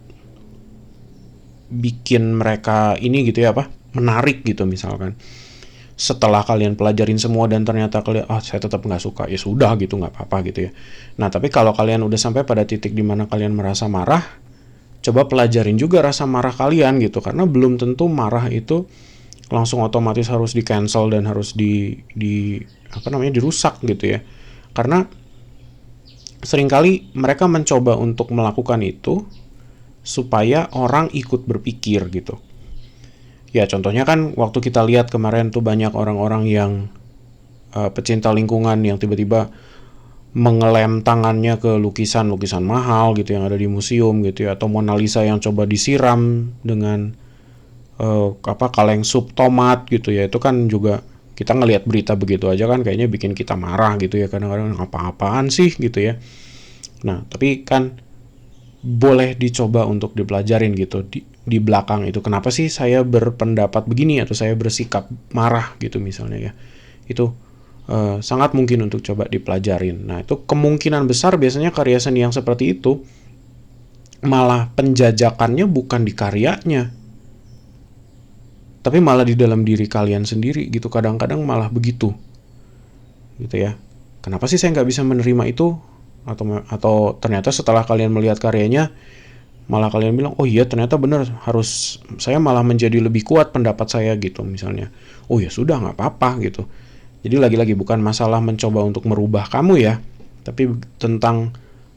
bikin mereka ini gitu ya, apa menarik gitu misalkan. Setelah kalian pelajarin semua dan ternyata kalian saya tetap nggak suka, ya sudah gitu, nggak apa-apa gitu ya. Nah tapi kalau kalian udah sampai pada titik dimana kalian merasa marah, coba pelajarin juga rasa marah kalian gitu, karena belum tentu marah itu langsung otomatis harus di cancel dan harus dirusak gitu ya. Karena seringkali mereka mencoba untuk melakukan itu supaya orang ikut berpikir gitu. Ya contohnya kan waktu kita lihat kemarin tuh banyak orang-orang yang pecinta lingkungan yang tiba-tiba mengelem tangannya ke lukisan-lukisan mahal gitu yang ada di museum gitu ya, atau Mona Lisa yang coba disiram dengan kaleng sup tomat gitu ya. Itu kan juga kita ngelihat berita begitu aja kan kayaknya bikin kita marah gitu ya, kadang-kadang apa-apaan sih gitu ya. Nah tapi kan boleh dicoba untuk dipelajarin gitu di belakang itu, kenapa sih saya berpendapat begini atau saya bersikap marah gitu misalnya ya. Itu sangat mungkin untuk coba dipelajarin. Nah itu kemungkinan besar biasanya karya seni yang seperti itu malah penjajakannya bukan di karyanya, tapi malah di dalam diri kalian sendiri gitu. Kadang-kadang malah begitu gitu ya. Kenapa sih saya nggak bisa menerima itu? Atau ternyata setelah kalian melihat karyanya malah kalian bilang, oh iya ternyata benar, harus saya malah menjadi lebih kuat pendapat saya gitu misalnya. Oh ya sudah, nggak apa-apa gitu. Jadi lagi-lagi bukan masalah mencoba untuk merubah kamu ya, tapi tentang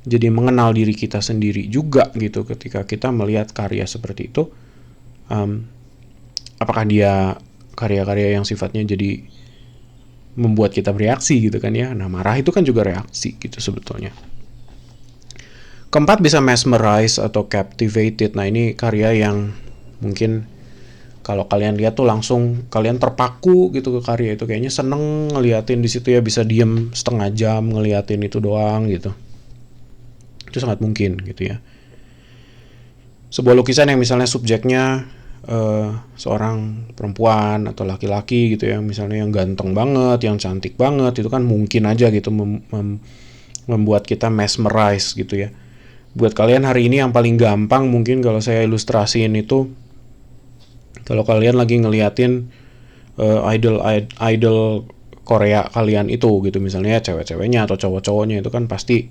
jadi mengenal diri kita sendiri juga gitu. Ketika kita melihat karya seperti itu, apakah dia karya-karya yang sifatnya jadi membuat kita bereaksi gitu kan ya. Nah marah itu kan juga reaksi gitu sebetulnya. Keempat, bisa mesmerize atau captivated. Nah ini karya yang mungkin kalau kalian lihat tuh langsung kalian terpaku gitu ke karya itu, kayaknya seneng ngeliatin di situ ya, bisa diem setengah jam ngeliatin itu doang gitu. Itu sangat mungkin gitu ya. sebuah lukisan yang misalnya subjeknya seorang perempuan atau laki-laki gitu ya, misalnya yang ganteng banget, yang cantik banget, itu kan mungkin aja gitu membuat kita mesmerize gitu ya. Buat kalian hari ini yang paling gampang mungkin kalau saya ilustrasiin itu, kalau kalian lagi ngeliatin idol Korea kalian itu gitu, misalnya cewek-ceweknya atau cowok-cowoknya, itu kan pasti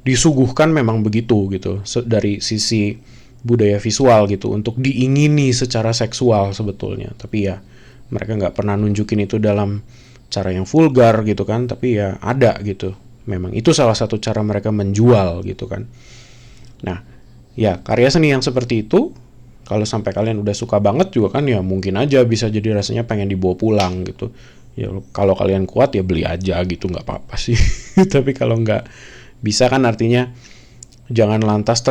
disuguhkan memang begitu gitu dari sisi budaya visual gitu, untuk diingini secara seksual sebetulnya, tapi ya mereka nggak pernah nunjukin itu dalam cara yang vulgar gitu kan, tapi ya ada gitu, memang itu salah satu cara mereka menjual gitu kan. Nah ya, karya seni yang seperti itu kalau sampai kalian udah suka banget juga kan, ya mungkin aja bisa jadi rasanya pengen dibawa pulang gitu ya. Kalau kalian kuat ya beli aja gitu, nggak apa-apa sih. Tapi kalau nggak bisa kan artinya jangan lantas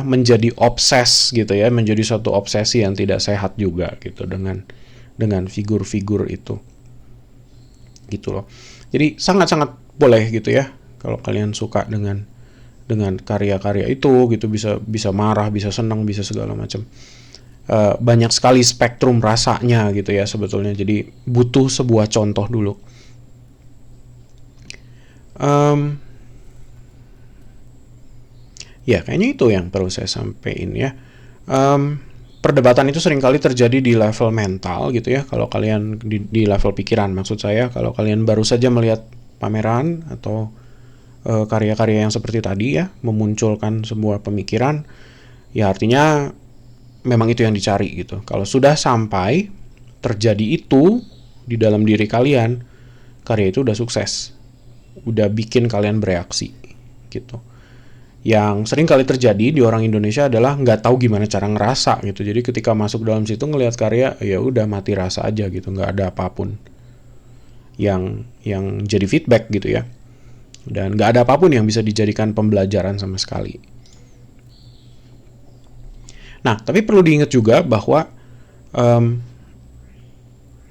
menjadi obses gitu ya, menjadi suatu obsesi yang tidak sehat juga gitu dengan figur-figur itu gitu loh. Jadi sangat-sangat boleh gitu ya kalau kalian suka dengan karya-karya itu gitu, bisa marah, bisa senang, bisa segala macam. Banyak sekali spektrum rasanya gitu ya sebetulnya, jadi butuh sebuah contoh dulu. Ya kayaknya itu yang perlu saya sampaikan ya. Perdebatan itu seringkali terjadi di level mental gitu ya, kalau kalian di level pikiran maksud saya. Kalau kalian baru saja melihat pameran atau karya-karya yang seperti tadi ya, memunculkan sebuah pemikiran, ya artinya memang itu yang dicari gitu. Kalau sudah sampai terjadi itu di dalam diri kalian, karya itu udah sukses, udah bikin kalian bereaksi gitu. Yang sering kali terjadi di orang Indonesia adalah nggak tahu gimana cara ngerasa gitu. Jadi ketika masuk dalam situ ngelihat karya, ya udah mati rasa aja gitu, nggak ada apapun yang jadi feedback gitu ya, dan nggak ada apapun yang bisa dijadikan pembelajaran sama sekali. Nah tapi perlu diingat juga bahwa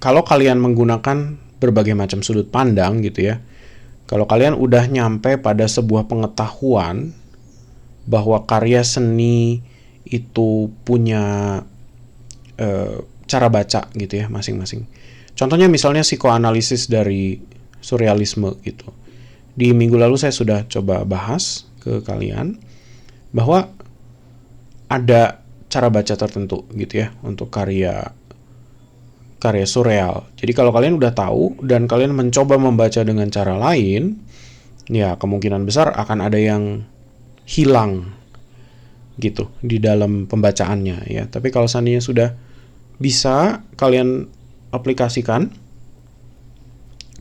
kalau kalian menggunakan berbagai macam sudut pandang gitu ya, kalau kalian udah nyampe pada sebuah pengetahuan bahwa karya seni itu punya cara baca gitu ya masing-masing. Contohnya misalnya psikoanalisis dari surrealisme gitu. Di minggu lalu saya sudah coba bahas ke kalian bahwa ada cara baca tertentu gitu ya untuk karya surreal. Jadi kalau kalian udah tahu dan kalian mencoba membaca dengan cara lain, ya kemungkinan besar akan ada yang hilang gitu di dalam pembacaannya ya. Tapi kalau seandainya sudah bisa kalian aplikasikan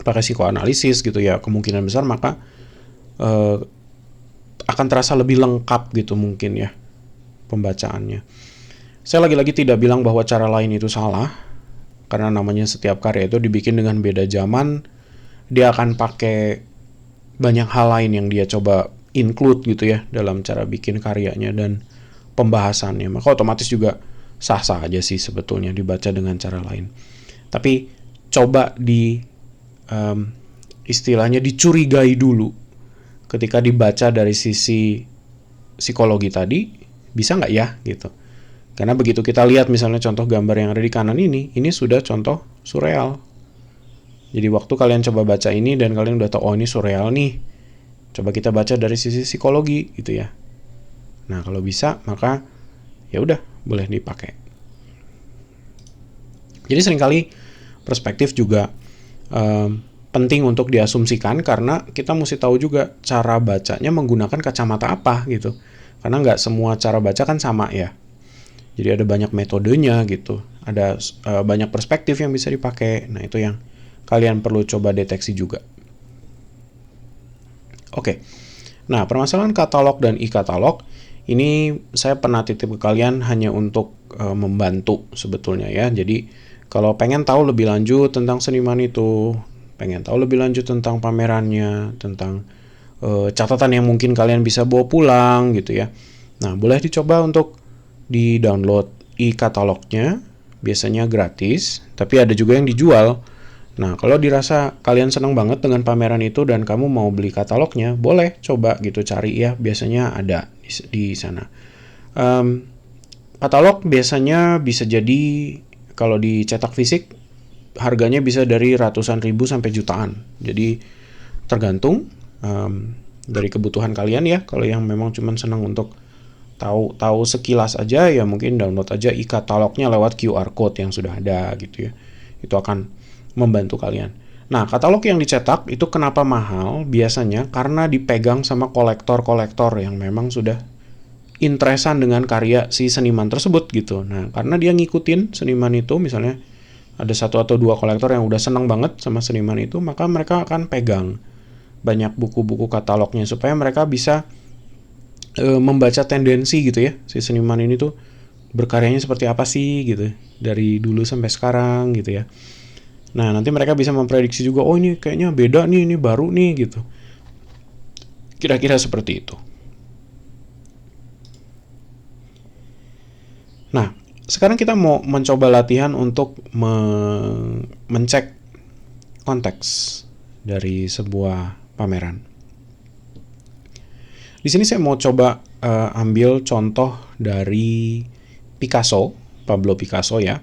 pakai psikoanalisis gitu ya, kemungkinan besar maka akan terasa lebih lengkap gitu mungkin ya pembacaannya. Saya lagi-lagi tidak bilang bahwa cara lain itu salah, karena namanya setiap karya itu dibikin dengan beda zaman, dia akan pakai banyak hal lain yang dia coba include gitu ya dalam cara bikin karyanya dan pembahasannya, maka otomatis juga sah-sah aja sih sebetulnya dibaca dengan cara lain. Tapi coba istilahnya dicurigai dulu ketika dibaca dari sisi psikologi tadi, bisa nggak ya gitu. Karena begitu kita lihat misalnya contoh gambar yang ada di kanan ini sudah contoh surreal. Jadi waktu kalian coba baca ini dan kalian udah tahu oh ini surreal nih, coba kita baca dari sisi psikologi gitu ya. Nah kalau bisa maka ya udah boleh dipakai. Jadi seringkali perspektif juga penting untuk diasumsikan, karena kita mesti tahu juga cara bacanya menggunakan kacamata apa gitu. Karena nggak semua cara baca kan sama ya. Jadi ada banyak metodenya gitu, ada banyak perspektif yang bisa dipakai. Nah itu yang kalian perlu coba deteksi juga. Oke. Nah, permasalahan katalog dan e-katalog ini saya pernah titip ke kalian hanya untuk membantu sebetulnya ya. Jadi kalau pengen tahu lebih lanjut tentang seniman itu, pengen tahu lebih lanjut tentang pamerannya, tentang catatan yang mungkin kalian bisa bawa pulang gitu ya. Nah, boleh dicoba untuk di-download e-katalognya, biasanya gratis, tapi ada juga yang dijual. Nah, kalau dirasa kalian senang banget dengan pameran itu dan kamu mau beli katalognya, boleh coba gitu cari ya, biasanya ada di sana. Katalog biasanya bisa jadi kalau dicetak fisik harganya bisa dari ratusan ribu sampai jutaan. Jadi tergantung dari kebutuhan kalian ya. Kalau yang memang cuma senang untuk tahu sekilas aja, ya mungkin download aja e-katalognya lewat QR code yang sudah ada gitu ya. Itu akan membantu kalian. Nah, katalog yang dicetak itu kenapa mahal? Biasanya karena dipegang sama kolektor-kolektor yang memang sudah interesan dengan karya si seniman tersebut gitu. Nah, karena dia ngikutin seniman itu, misalnya ada satu atau dua kolektor yang udah seneng banget sama seniman itu, maka mereka akan pegang banyak buku-buku katalognya supaya mereka bisa membaca tendensi gitu ya, si seniman ini tuh berkaryanya seperti apa sih gitu dari dulu sampai sekarang gitu ya. Nah, nanti mereka bisa memprediksi juga, oh ini kayaknya beda nih, ini baru nih gitu. Kira-kira seperti itu. Nah, sekarang kita mau mencoba latihan untuk mencek konteks dari sebuah pameran. Di sini saya mau coba ambil contoh dari Picasso, Pablo Picasso ya.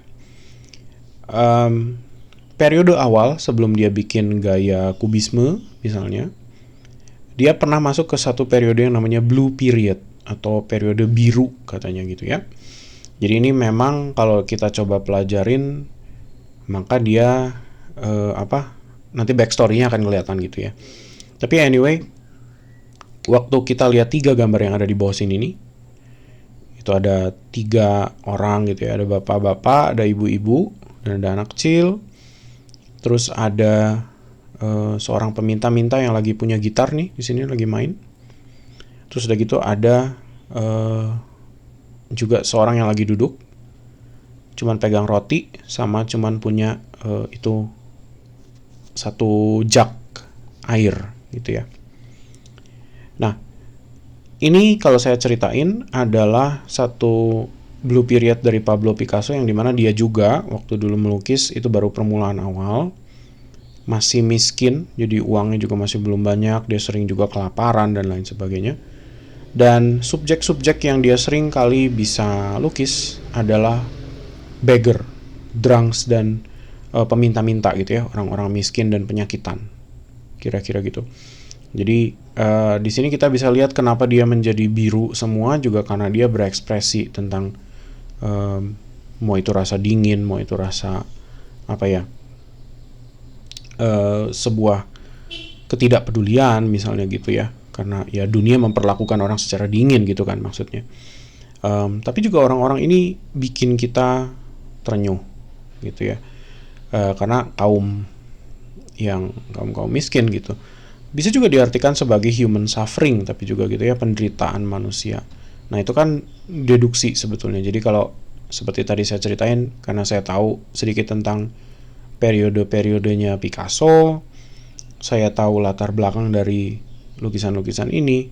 Periode awal sebelum dia bikin gaya kubisme misalnya, dia pernah masuk ke satu periode yang namanya Blue Period atau periode biru katanya gitu ya. Jadi ini memang kalau kita coba pelajarin, maka dia nanti backstory-nya akan kelihatan gitu ya. Tapi anyway, waktu kita lihat 3 gambar yang ada di bawah sini nih, itu ada 3 orang gitu ya, ada bapak-bapak, ada ibu-ibu, dan ada anak kecil. Terus ada seorang peminta-minta yang lagi punya gitar nih di sini lagi main. Terus udah gitu ada juga seorang yang lagi duduk, cuman pegang roti sama cuman punya itu satu jug air gitu ya. Nah, ini kalau saya ceritain adalah satu blue period dari Pablo Picasso yang dimana dia juga waktu dulu melukis itu baru permulaan awal, masih miskin, jadi uangnya juga masih belum banyak, dia sering juga kelaparan dan lain sebagainya. Dan subjek-subjek yang dia sering kali bisa lukis adalah beggar, drunks, dan peminta-minta gitu ya, orang-orang miskin dan penyakitan, kira-kira gitu. Jadi di sini kita bisa lihat kenapa dia menjadi biru semua juga karena dia berekspresi tentang mau itu rasa dingin, mau itu rasa sebuah ketidakpedulian misalnya gitu ya, karena ya dunia memperlakukan orang secara dingin gitu kan maksudnya. Tapi juga orang-orang ini bikin kita terenyuh gitu ya, karena kaum miskin gitu bisa juga diartikan sebagai human suffering, tapi juga gitu ya, penderitaan manusia. Nah itu kan deduksi sebetulnya. Jadi kalau seperti tadi saya ceritain, karena saya tahu sedikit tentang periode-periodenya Picasso, saya tahu latar belakang dari lukisan-lukisan ini,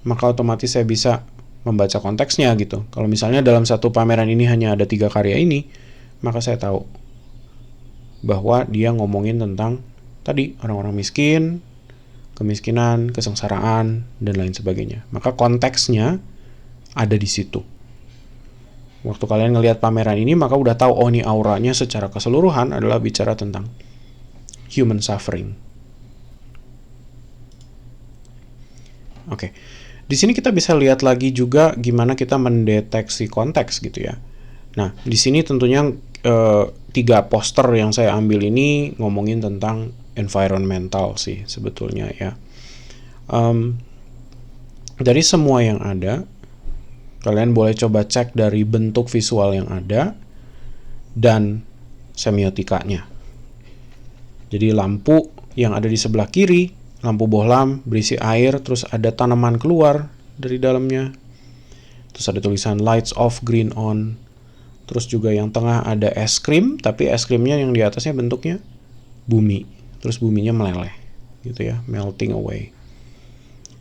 maka otomatis saya bisa membaca konteksnya gitu. Kalau misalnya dalam satu pameran ini hanya ada 3 karya ini, maka saya tahu bahwa dia ngomongin tentang tadi orang-orang miskin, kemiskinan, kesengsaraan, dan lain sebagainya. Maka konteksnya ada di situ. Waktu kalian ngelihat pameran ini, maka udah tahu, oh ini auranya secara keseluruhan adalah bicara tentang human suffering. Oke. Di sini kita bisa lihat lagi juga gimana kita mendeteksi konteks gitu ya. Nah, di sini tentunya 3 poster yang saya ambil ini ngomongin tentang environmental sih sebetulnya ya. Dari semua yang ada, kalian boleh coba cek dari bentuk visual yang ada dan semiotikanya. Jadi lampu yang ada di sebelah kiri, lampu bohlam berisi air, terus ada tanaman keluar dari dalamnya. Terus ada tulisan lights off, green on. Terus juga yang tengah ada es krim, tapi es krimnya yang di atasnya bentuknya bumi. Terus buminya meleleh gitu ya, melting away.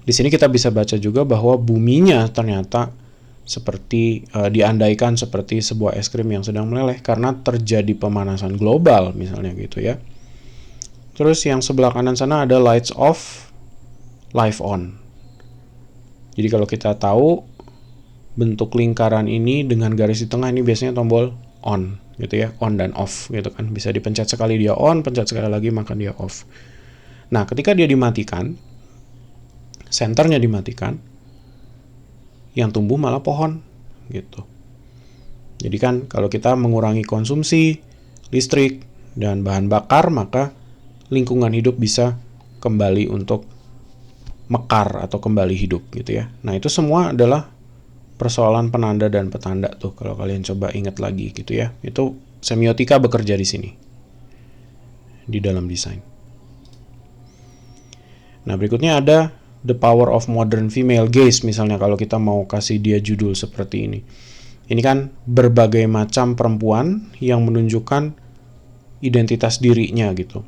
Di sini kita bisa baca juga bahwa buminya ternyata seperti diandaikan seperti sebuah es krim yang sedang meleleh karena terjadi pemanasan global misalnya gitu ya. Terus yang sebelah kanan sana ada lights off, life on. Jadi kalau kita tahu bentuk lingkaran ini dengan garis di tengah ini biasanya tombol on gitu ya, on dan off gitu kan. Bisa dipencet sekali dia on, pencet sekali lagi maka dia off. Nah, ketika dia dimatikan, senternya dimatikan, yang tumbuh malah pohon gitu. Jadi kan kalau kita mengurangi konsumsi listrik dan bahan bakar, maka lingkungan hidup bisa kembali untuk mekar atau kembali hidup gitu ya. Nah, itu semua adalah persoalan penanda dan petanda tuh kalau kalian coba ingat lagi gitu ya. Itu semiotika bekerja di sini di dalam desain. Nah, berikutnya ada The Power of Modern Female Gaze misalnya kalau kita mau kasih dia judul seperti ini. Ini kan berbagai macam perempuan yang menunjukkan identitas dirinya gitu.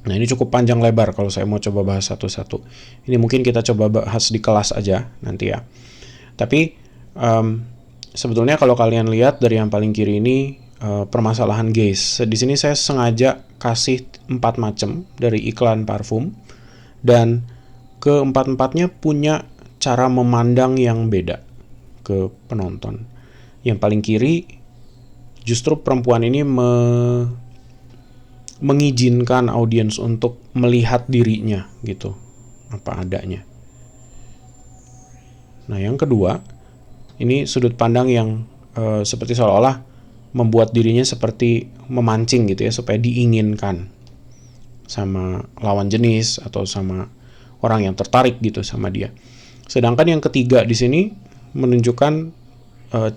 Nah, ini cukup panjang lebar kalau saya mau coba bahas satu-satu. Ini mungkin kita coba bahas di kelas aja nanti ya. Tapi sebetulnya kalau kalian lihat dari yang paling kiri ini permasalahan gaze. Di sini saya sengaja kasih 4 macam dari iklan parfum dan keempat-empatnya punya cara memandang yang beda ke penonton. Yang paling kiri justru perempuan ini mengizinkan audiens untuk melihat dirinya gitu, apa adanya. Nah, yang kedua, ini sudut pandang yang seperti seolah-olah membuat dirinya seperti memancing gitu ya, supaya diinginkan sama lawan jenis atau sama orang yang tertarik gitu sama dia. Sedangkan yang ketiga di sini menunjukkan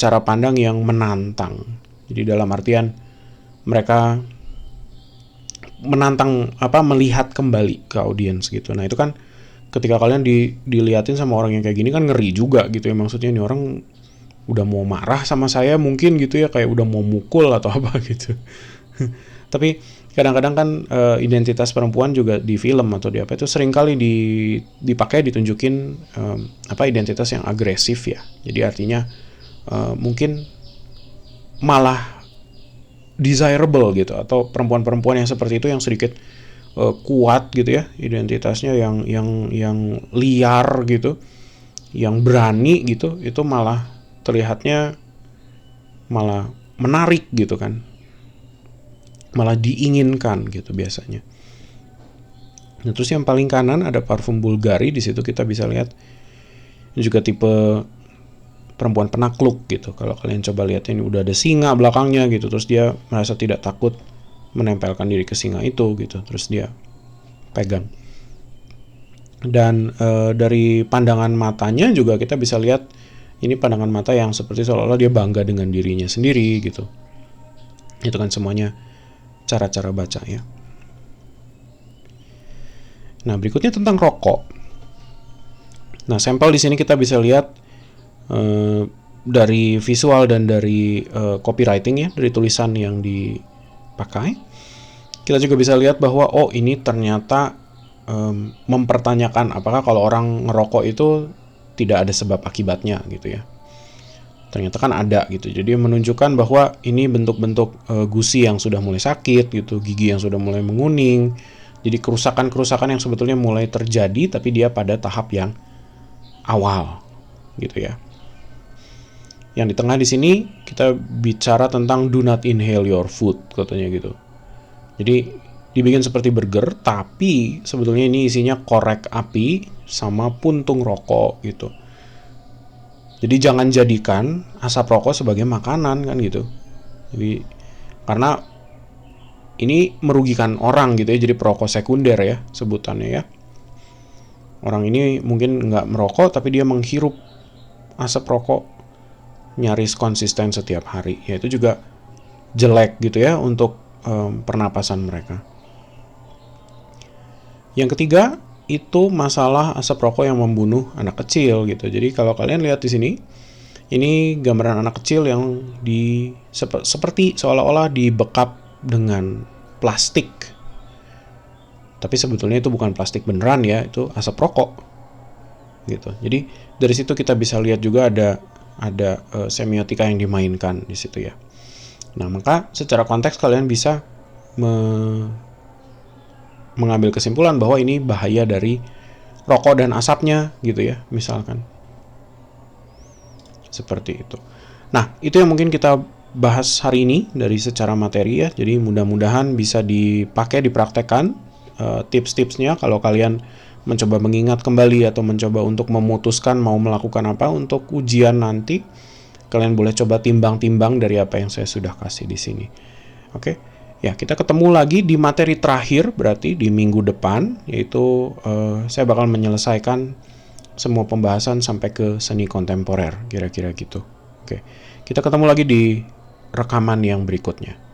cara pandang yang menantang. Jadi dalam artian mereka menantang melihat kembali ke audiens gitu. Nah, itu kan ketika kalian diliatin sama orang yang kayak gini kan ngeri juga gitu ya, maksudnya ini orang udah mau marah sama saya mungkin gitu ya, kayak udah mau mukul atau apa gitu. Tapi kadang-kadang kan identitas perempuan juga di film atau di apa itu seringkali dipakai ditunjukin identitas yang agresif ya. Jadi artinya mungkin malah desirable gitu, atau perempuan-perempuan yang seperti itu yang sedikit kuat gitu ya, identitasnya yang liar gitu, yang berani gitu, itu malah terlihatnya malah menarik gitu kan, malah diinginkan gitu biasanya. Nah, terus yang paling kanan ada parfum Bulgari. Di situ kita bisa lihat ini juga tipe perempuan penakluk gitu. Kalau kalian coba lihat ini udah ada singa belakangnya gitu, terus dia merasa tidak takut menempelkan diri ke singa itu gitu, terus dia pegang. Dan dari pandangan matanya juga kita bisa lihat ini pandangan mata yang seperti seolah-olah dia bangga dengan dirinya sendiri gitu. Itu kan semuanya cara-cara baca ya. Nah, berikutnya tentang rokok. Nah, sampel di sini kita bisa lihat dari visual dan dari copywriting ya, dari tulisan yang dipakai. Kita juga bisa lihat bahwa ini ternyata mempertanyakan apakah kalau orang ngerokok itu tidak ada sebab akibatnya gitu ya. Ternyata kan ada gitu. Jadi menunjukkan bahwa ini bentuk-bentuk gusi yang sudah mulai sakit gitu, gigi yang sudah mulai menguning. Jadi kerusakan-kerusakan yang sebetulnya mulai terjadi tapi dia pada tahap yang awal gitu ya. Yang di tengah di sini kita bicara tentang do not inhale your food katanya gitu. Jadi dibikin seperti burger tapi sebetulnya ini isinya korek api sama puntung rokok gitu. Jadi jangan jadikan asap rokok sebagai makanan kan gitu. Jadi karena ini merugikan orang gitu ya, jadi perokok sekunder ya sebutannya ya. Orang ini mungkin nggak merokok tapi dia menghirup asap rokok nyaris konsisten setiap hari, ya itu juga jelek gitu ya untuk pernapasan mereka. Yang ketiga itu masalah asap rokok yang membunuh anak kecil gitu. Jadi kalau kalian lihat di sini, ini gambaran anak kecil yang seperti seolah-olah dibekap dengan plastik, tapi sebetulnya itu bukan plastik beneran ya, itu asap rokok gitu. Jadi dari situ kita bisa lihat juga ada semiotika yang dimainkan di situ ya. Nah, maka secara konteks kalian bisa mengambil kesimpulan bahwa ini bahaya dari rokok dan asapnya gitu ya, misalkan. Seperti itu. Nah, itu yang mungkin kita bahas hari ini dari secara materi ya. Jadi mudah-mudahan bisa dipakai, dipraktekkan tips-tipsnya kalau kalian mencoba mengingat kembali atau mencoba untuk memutuskan mau melakukan apa untuk ujian nanti. Kalian boleh coba timbang-timbang dari apa yang saya sudah kasih di sini. Oke. Ya, kita ketemu lagi di materi terakhir berarti di minggu depan, yaitu saya bakal menyelesaikan semua pembahasan sampai ke seni kontemporer, kira-kira gitu. Oke. Kita ketemu lagi di rekaman yang berikutnya.